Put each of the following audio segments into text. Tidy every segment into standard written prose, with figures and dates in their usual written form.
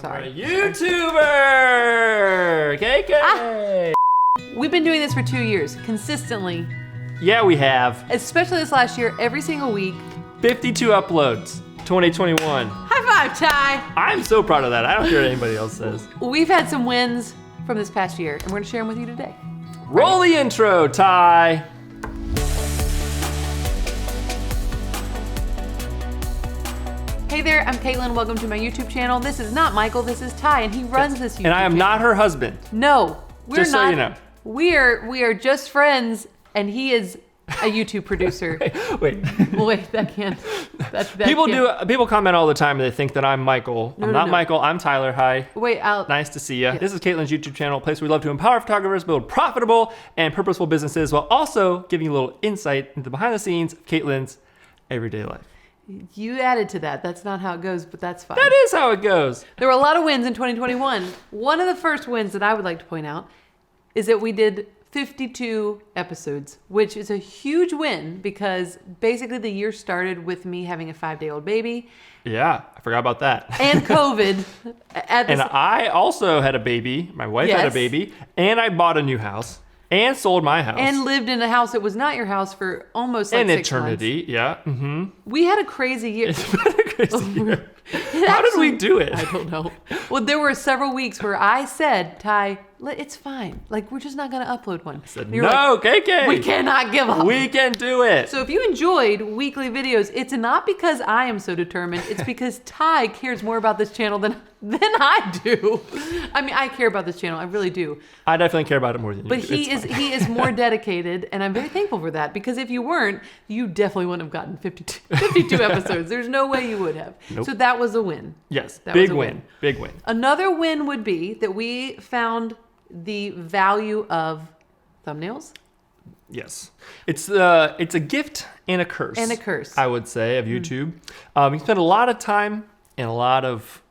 Sorry. YouTuber! KK! We've been doing this for 2 years, consistently. Yeah, we have. Especially this last year, every single week. 52 uploads, 2021. High five, Ty! I'm so proud of that. I don't care what anybody else says. We've had some wins from this past year, and we're gonna share them with you today. Roll the intro, Ty. Hey there, I'm Katelyn. Welcome to my YouTube channel. This is not Michael, this is Ty, and he runs this YouTube And I am channel. not her husband. No, we're Just not. so you know. We are just friends, and he is a YouTube producer. Wait. Well, wait, that can't. That People can't. People comment all the time and they think that I'm Michael. I'm not Michael, I'm Tyler. Hi. Wait, Nice to see you. This is Katelyn's YouTube channel, a place where we love to empower photographers, build profitable and purposeful businesses while also giving you a little insight into the behind the scenes of Katelyn's everyday life. You added to that. That's not how it goes, but that's fine. That is how it goes. There were a lot of wins in 2021. One of the first wins that I would like to point out is that we did 52 episodes, which is a huge win because basically the year started with me having a 5-day-old baby. Yeah, I forgot about that. And COVID. And I also had a baby. My wife had a baby. And I bought a new house. And sold my house. And lived in a house that was not your house for almost like an 6 eternity, months. yeah. Mm-hmm. We had a crazy year. It's been a crazy year. How did we do it? I don't know. Well, there were several weeks where I said, Ty, it's fine. Like, we're just not going to upload one. I said, and you were no, like, KK. we cannot give up. We can do it. So if you enjoyed weekly videos, it's not because I am so determined. It's because Ty cares more about this channel than I do. I mean, I care about this channel. I really do. I definitely care about it more than you But do. he is more dedicated, and I'm very thankful for that, because if you weren't, you definitely wouldn't have gotten 52 episodes. There's no way you would have. Nope. So that was a win. Yes, That big was a win. Big win. Another win would be that we found the value of thumbnails. Yes. It's a gift and a curse. And a curse. I would say, of YouTube. You spend a lot of time and a lot of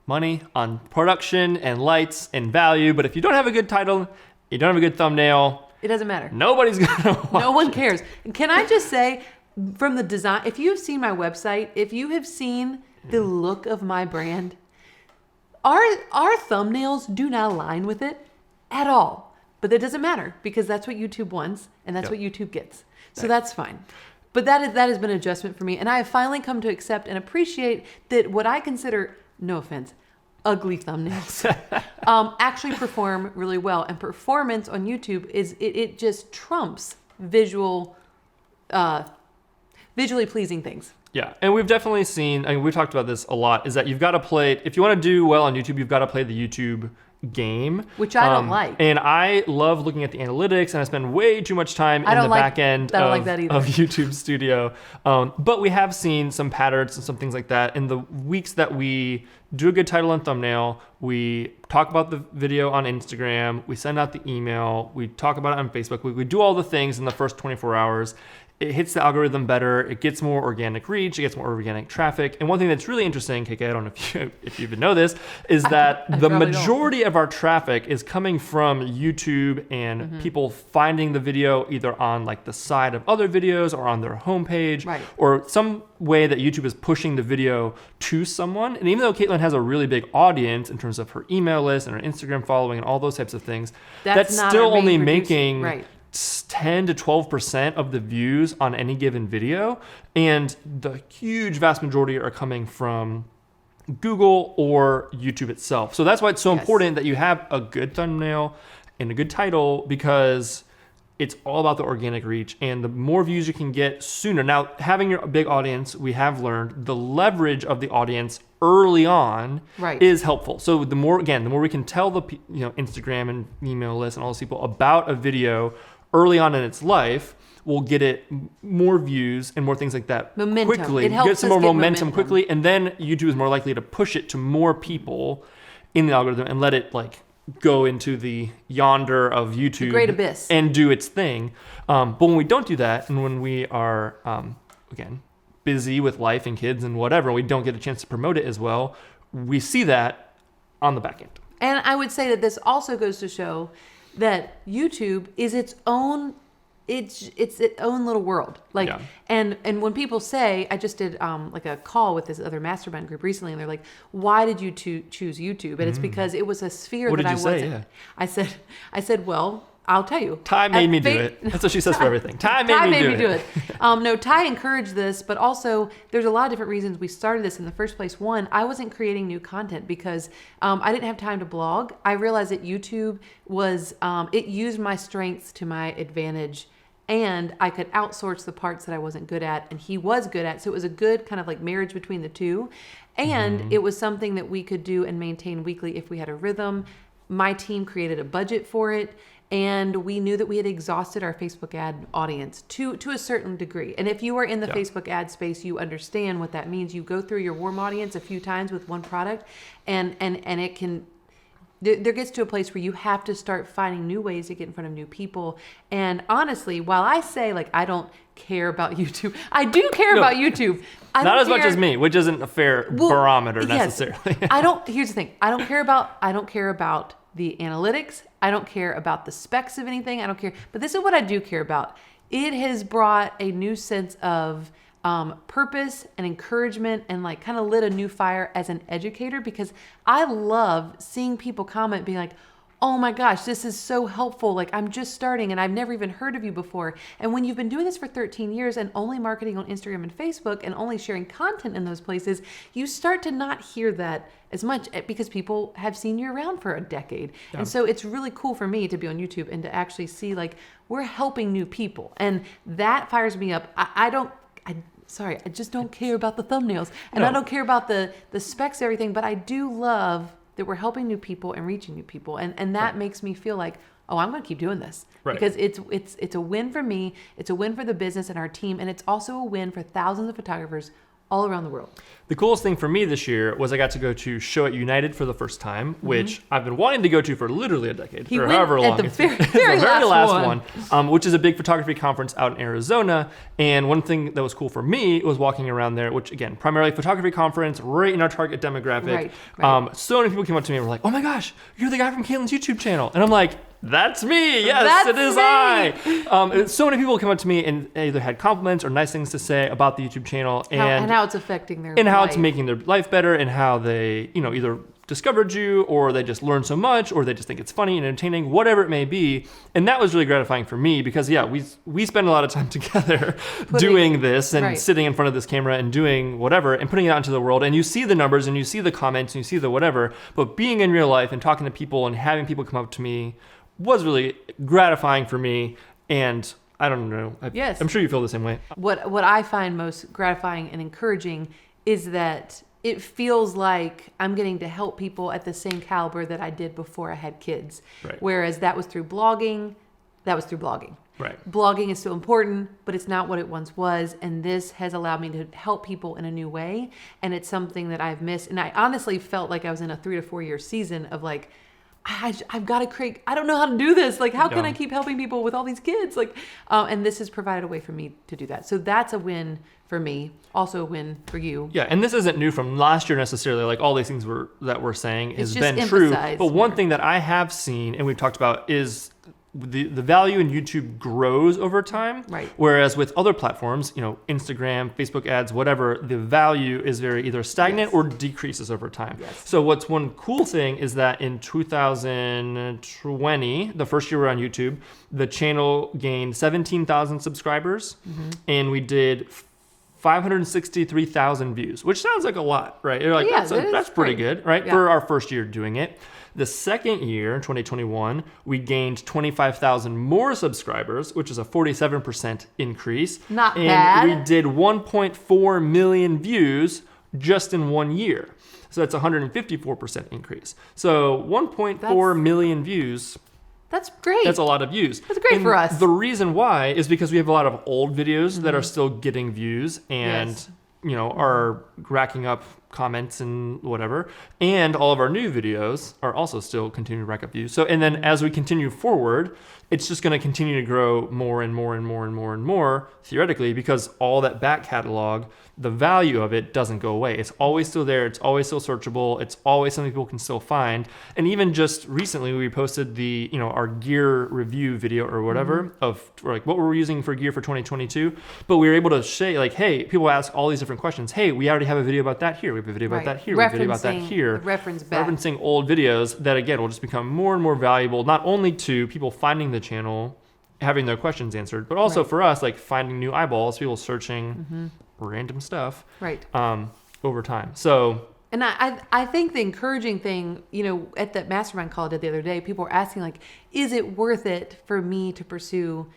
money on production and lights and value, but if you don't have a good title, you don't have a good thumbnail, It doesn't matter. nobody's gonna watch No one it. cares. And can I just say, from the design, if you've seen my website, if you have seen the look of my brand, our thumbnails do not align with it at all. But that doesn't matter, because that's what YouTube wants, and that's what YouTube gets. So that's fine. But that has been an adjustment for me, and I have finally come to accept and appreciate that what I consider, no offense, ugly thumbnails actually perform really well. And performance on YouTube it just trumps visually pleasing things. Yeah, and we've definitely seen, I mean, we've talked about this a lot, is that you've got to play, if you want to do well on YouTube, you've got to play the YouTube game. Which I don't like. And I love looking at the analytics, and I spend way too much time in the back end of YouTube Studio. But we have seen some patterns and some things like that. In the weeks that we do a good title and thumbnail, we talk about the video on Instagram, we send out the email, we talk about it on Facebook, we do all the things in the first 24 hours. It hits the algorithm better, it gets more organic reach, it gets more organic traffic. And one thing that's really interesting, KK, I don't know if you even know this, is that the majority of our traffic is coming from YouTube and people finding the video either on like the side of other videos or on their homepage, or some way that YouTube is pushing the video to someone. And even though Katelyn has a really big audience in terms of her email list and her Instagram following and all those types of things, that's still only making 10 to 12% of the views on any given video, and the huge vast majority are coming from Google or YouTube itself. So that's why it's so important that you have a good thumbnail and a good title, because it's all about the organic reach, and the more views you can get sooner. Now, having your big audience, we have learned the leverage of the audience early on is helpful. So the more we can tell the Instagram and email list and all those people about a video early on in its life, we'll get it more views and more things like that quickly. It helps get some more momentum quickly, and then YouTube is more likely to push it to more people in the algorithm and let it like go into the yonder of YouTube, the great abyss, and do its thing. But when we don't do that, and when we are again busy with life and kids and whatever, we don't get a chance to promote it as well. We see that on the back end. And I would say that this also goes to show that YouTube is its own it's its own little world. Like, and when people say, I just did like a call with this other mastermind group recently, and they're like, "Why did you choose YouTube?" And it's because it was a sphere that I wasn't. I said, well, I'll tell you. Ty made me do it. That's what she says for everything. Ty made me do it. No, Ty encouraged this, but also there's a lot of different reasons we started this in the first place. One, I wasn't creating new content because I didn't have time to blog. I realized that YouTube was, it used my strengths to my advantage, and I could outsource the parts that I wasn't good at and he was good at. So it was a good kind of like marriage between the two. And it was something that we could do and maintain weekly if we had a rhythm. My team created a budget for it. And we knew that we had exhausted our Facebook ad audience to a certain degree. And if you are in the Facebook ad space, you understand what that means. You go through your warm audience a few times with one product, and it can, there gets to a place where you have to start finding new ways to get in front of new people. And honestly, while I say like I don't care about YouTube, I do care about YouTube. Not as much as me, which isn't a fair barometer necessarily. Here's the thing. I don't care about the analytics. I don't care about the specs of anything. I don't care. But this is what I do care about. It has brought a new sense of purpose and encouragement, and like kind of lit a new fire as an educator, because I love seeing people comment being like, "Oh my gosh, this is so helpful. Like, I'm just starting and I've never even heard of you before." And when you've been doing this for 13 years and only marketing on Instagram and Facebook and only sharing content in those places, you start to not hear that as much because people have seen you around for a decade. Yeah. And so it's really cool for me to be on YouTube and to actually see like we're helping new people. And that fires me up. I just don't care about the thumbnails, and I don't care about the specs and everything, but I do love that we're helping new people and reaching new people. And that makes me feel like, oh, I'm going to keep doing this because it's a win for me. It's a win for the business and our team. And it's also a win for thousands of photographers all around the world. The coolest thing for me this year was I got to go to Show at United for the first time, which I've been wanting to go to for literally a decade, or however long. At the very last one, which is a big photography conference out in Arizona. And one thing that was cool for me was walking around there, which again, primarily photography conference, right in our target demographic. Right. So many people came up to me and were like, "Oh my gosh, you're the guy from Katelyn's YouTube channel." And I'm like, "That's me. Yes, it is I." So many people come up to me and either had compliments or nice things to say about the YouTube channel and how it's affecting their and life. How it's making their life better, and how they, either discovered you or they just learned so much or they just think it's funny and entertaining, whatever it may be. And that was really gratifying for me because we spend a lot of time together doing this and sitting in front of this camera and doing whatever and putting it out into the world. And you see the numbers and you see the comments and you see the whatever, but being in real life and talking to people and having people come up to me was really gratifying for me. And I don't know. I'm sure you feel the same way. What I find most gratifying and encouraging is that it feels like I'm getting to help people at the same caliber that I did before I had kids. Right. Whereas that was through blogging. Right. Blogging is still important, but it's not what it once was. And this has allowed me to help people in a new way. And it's something that I've missed. And I honestly felt like I was in a 3 to 4 year season of like, I've got to create, I don't know how to do this. Like, how can I keep helping people with all these kids? Like, and this has provided a way for me to do that. So that's a win for me. Also a win for you. Yeah. And this isn't new from last year necessarily. Like all these things that we're saying has been true. But one thing that I have seen and we've talked about is the value in YouTube grows over time. Right. Whereas with other platforms, Instagram, Facebook ads, whatever, the value is very either stagnant or decreases over time. Yes. So what's one cool thing is that in 2020, the first year we're on YouTube, the channel gained 17,000 subscribers and we did 563,000 views, which sounds like a lot, right? You're like, that's pretty good, right? Yeah. For our first year doing it. The second year, 2021, we gained 25,000 more subscribers, which is a 47% increase. Not bad. And we did 1.4 million views just in 1 year. So that's a 154% increase. So 1.4 million views. That's great. That's a lot of views. That's great for us. The reason why is because we have a lot of old videos that are still getting views and are racking up comments and whatever. And all of our new videos are also still continuing to rack up views. So, and then as we continue forward, it's just going to continue to grow more and more and more and more and more theoretically, because all that back catalog, the value of it doesn't go away. It's always still there. It's always still searchable. It's always something people can still find. And even just recently, we posted the, our gear review video or whatever of like what we're using for gear for 2022. But we were able to say like, hey, people ask all these different questions. Hey, we already have a video about that here. We have a video about that here. We have a video about that here. Referencing old videos that again will just become more and more valuable, not only to people finding the channel, having their questions answered, but also for us, like finding new eyeballs, people searching random stuff over time. So, and I think the encouraging thing, at that mastermind call I did the other day, people were asking like, is it worth it for me to pursue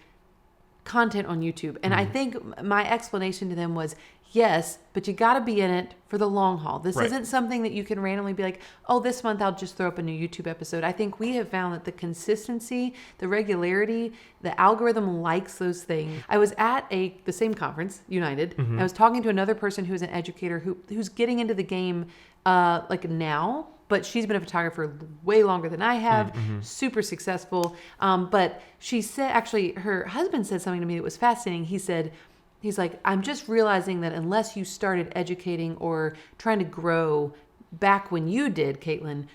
content on YouTube? And I think my explanation to them was, yes, but you got to be in it for the long haul. This isn't something that you can randomly be like, oh, this month I'll just throw up a new YouTube episode. I think we have found that the consistency, the regularity, the algorithm likes those things. I was at the same conference, United. I was talking to another person who's an educator who's getting into the game like now, but she's been a photographer way longer than I have, super successful. But she said, actually, her husband said something to me that was fascinating. He's like, I'm just realizing that unless you started educating or trying to grow back when you did, Katelyn,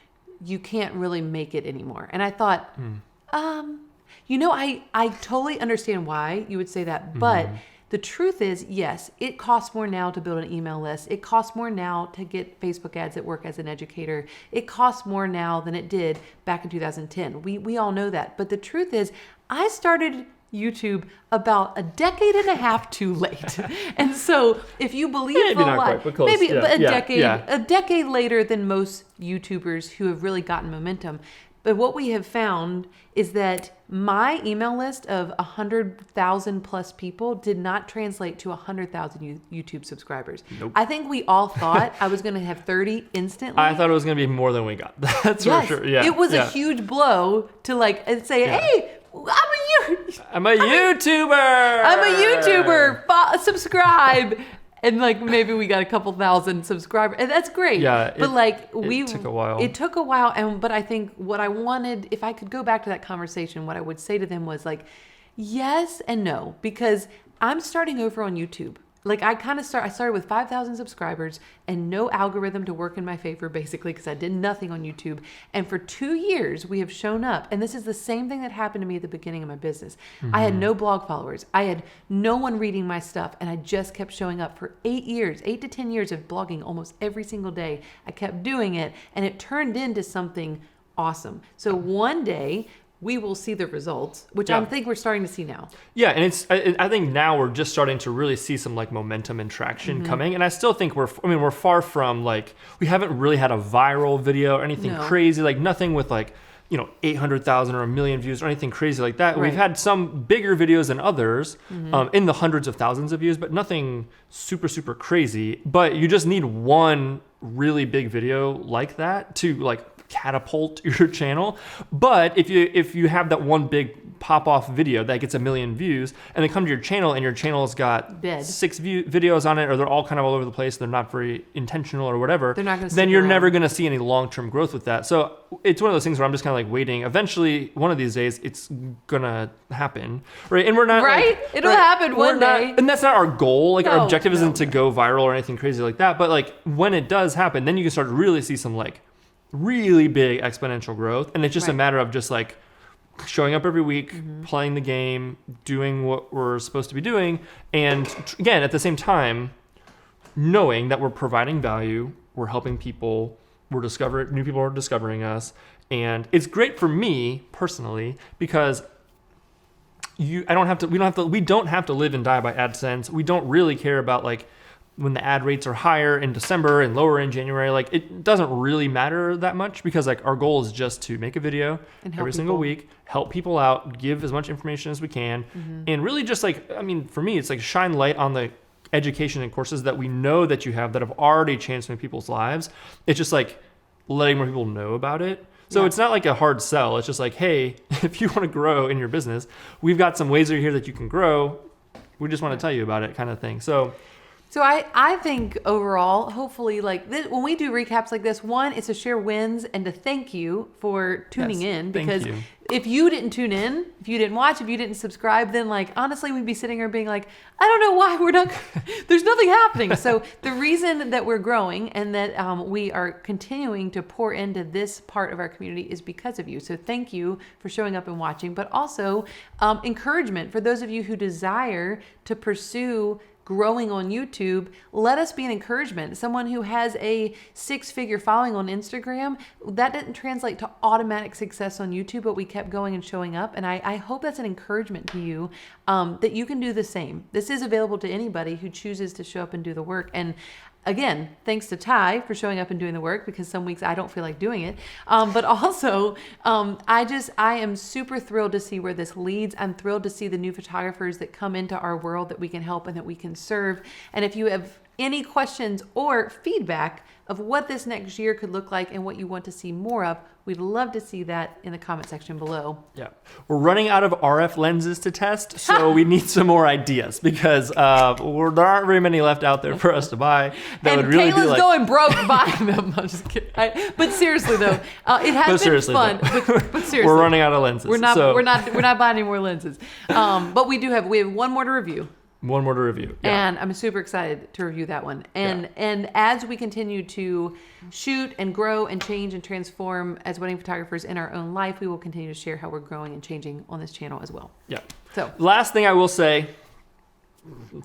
you can't really make it anymore. And I thought, I totally understand why you would say that. But the truth is, yes, it costs more now to build an email list. It costs more now to get Facebook ads that work as an educator. It costs more now than it did back in 2010. We all know that. But the truth is, I started YouTube about a decade and a half too late. And so if you believe a decade later than most YouTubers who have really gotten momentum. But what we have found is that my email list of 100,000 plus people did not translate to 100,000 YouTube subscribers. Nope. I think we all thought I was going to have 30 instantly. I thought it was going to be more than we got. That's for sure. Yeah. It was a huge blow to say, hey, I'm a YouTuber. Subscribe. And maybe we got a couple thousand subscribers, and that's great. Yeah, but it took a while. It took a while, but I think what I wanted, if I could go back to that conversation, what I would say to them was yes and no, because I'm starting over on YouTube. I started with 5,000 subscribers and no algorithm to work in my favor, basically, because I did nothing on YouTube. And for 2 years, we have shown up. And this is the same thing that happened to me at the beginning of my business. I had no blog followers. I had no one reading my stuff. And I just kept showing up for 8 to 10 years of blogging almost every single day. I kept doing it. And it turned into something awesome. So one day, we will see the results, which I think we're starting to see now. Yeah, and I think now we're just starting to really see some momentum and traction coming. And I still think we're far from we haven't really had a viral video or anything crazy, nothing with 800,000 or 1 million views or anything crazy like that. Right. We've had some bigger videos than others in the hundreds of thousands of views, but nothing super, super crazy. But you just need one really big video like that to catapult your channel. But if you have that one big pop-off video that gets 1 million views and they come to your channel and your channel's got 6 videos on it, or they're all kind of all over the place, they're not very intentional or whatever, then you're never going to see any long-term growth with that. So it's one of those things where I'm just kind of waiting. Eventually, one of these days, it's going to happen, right? And we're not it'll happen one day. And that's not our goal. Our objective isn't to go viral or anything crazy like that. But when it does happen, then you can start to really see some really big exponential growth. And it's just a matter of just showing up every week, playing the game, doing what we're supposed to be doing. And again, at the same time, knowing that we're providing value, we're helping people, new people are discovering us. And it's great for me personally, because we don't have to live and die by AdSense. We don't really care about when the ad rates are higher in December and lower in January. It doesn't really matter that much, because our goal is just to make a video every single week, help people out, give as much information as we can, and really just for me, it's shine light on the education and courses that we know that you have that have already changed some people's lives. It's just letting more people know about it. So it's not a hard sell. It's just hey, if you want to grow in your business, we've got some ways here that you can grow. We just want to tell you about it, kind of thing. So So I think overall, hopefully, like when we do recaps like this, one, it's to share wins and to thank you for tuning in. Because if you didn't tune in, if you didn't watch, if you didn't subscribe, then like honestly, we'd be sitting here being like, I don't know why we're not. There's nothing happening. So the reason that we're growing and that we are continuing to pour into this part of our community is because of you. So thank you for showing up and watching, but also encouragement for those of you who desire to pursue growing on YouTube. Let us be an encouragement. Someone who has a 6-figure following on Instagram, that didn't translate to automatic success on YouTube, but we kept going and showing up. And I hope that's an encouragement to you, that you can do the same. This is available to anybody who chooses to show up and do the work. And again, thanks to Ty for showing up and doing the work, because some weeks I don't feel like doing it. But also, I am super thrilled to see where this leads. I'm thrilled to see the new photographers that come into our world that we can help and that we can serve. And if you have any questions or feedback of what this next year could look like and what you want to see more of, we'd love to see that in the comment section below. Yeah. We're running out of RF lenses to test, so we need some more ideas, because there aren't very many left out there for us to buy. That and would really Kayla's be like... going broke buying them. I'm just kidding. But seriously though, it has been fun. But seriously, we're running out of lenses. We're not buying any more lenses. But we have one more to review. One more to review. Yeah. And I'm super excited to review that one. And as we continue to shoot and grow and change and transform as wedding photographers in our own life, we will continue to share how we're growing and changing on this channel as well. Yeah. So last thing I will say,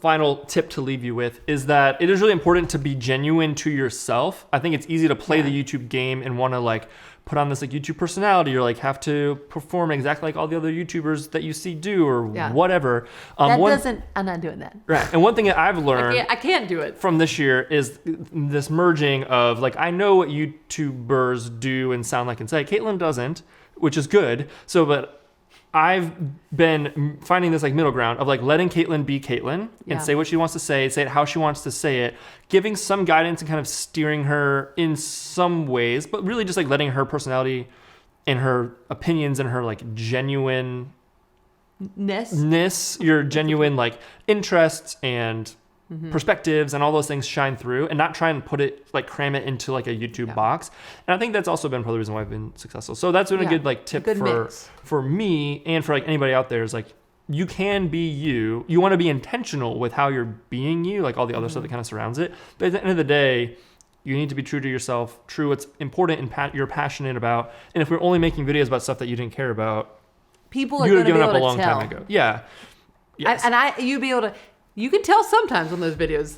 final tip to leave you with, is that it is really important to be genuine to yourself. I think it's easy to play the YouTube game and want to like put on this like YouTube personality, or like have to perform exactly like all the other YouTubers that you see do, or whatever. I'm not doing that. Right. And one thing that I've learned I can't do it from this year is this merging of like, I know what YouTubers do and sound like and say. Katelyn doesn't, which is good. So, but I've been finding this like middle ground of like letting Katelyn be Katelyn and say what she wants to say it how she wants to say it, giving some guidance and kind of steering her in some ways, but really just like letting her personality and her opinions and her like genuineness, your genuine like interests and perspectives and all those things shine through, and not try and cram it into like a YouTube box. And I think that's also been part of the reason why I've been successful. So that's been a good like tip for me and for like anybody out there, is like, you can be you. You want to be intentional with how you're being you, like all the other stuff that kind of surrounds it. But at the end of the day, you need to be true to yourself, true what's important and you're passionate about. And if we're only making videos about stuff that you didn't care about, people are going to be able to tell. You would have given up a long time ago. Yeah. Yes. You'd be able to. You can tell sometimes on those videos.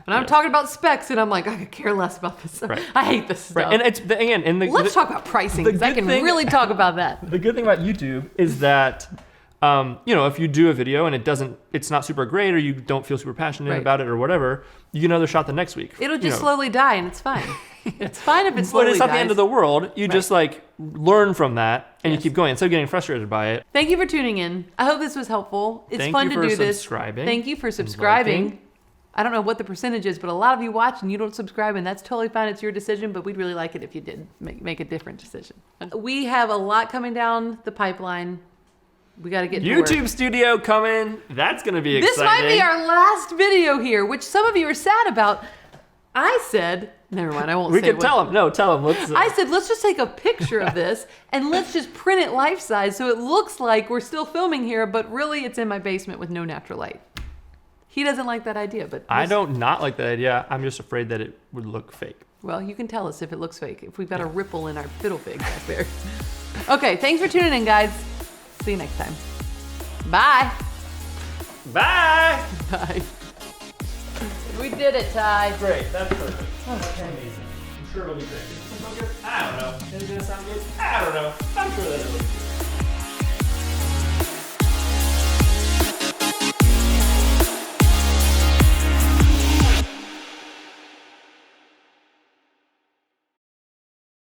And I'm talking about specs, and I'm like, I could care less about this stuff. Right. I hate this stuff. Right. And it's let's talk about pricing, because I can really talk about that. The good thing about YouTube is that, if you do a video and it's not super great, or you don't feel super passionate about it or whatever, you get another shot the next week. It'll just slowly die, and it's fine. It's fine if it slowly dies. But it's not the end of the world. You just like learn from that, and you keep going instead of getting frustrated by it. Thank you for tuning in. I hope this was helpful. It's fun to do this. Thank you for subscribing. I don't know what the percentage is, but a lot of you watch and you don't subscribe, and that's totally fine. It's your decision, but we'd really like it if you did make a different decision. We have a lot coming down the pipeline. We got to get YouTube studio coming. That's going to be exciting. This might be our last video here, which some of you are sad about. I said, never mind, I won't say it. We can tell them. No, tell them. I said, let's just take a picture of this and let's just print it life size so it looks like we're still filming here, but really it's in my basement with no natural light. He doesn't like that idea, but I don't not like that idea. I'm just afraid that it would look fake. Well, you can tell us if it looks fake, if we've got a ripple in our fiddle fig back there. Okay, thanks for tuning in, guys. See you next time. Bye. Bye. Bye. We did it, Ty. Great, that's perfect. Okay. Amazing. I'm sure it'll be great. I don't know. Is it gonna sound good? I don't know. I'm sure that it'll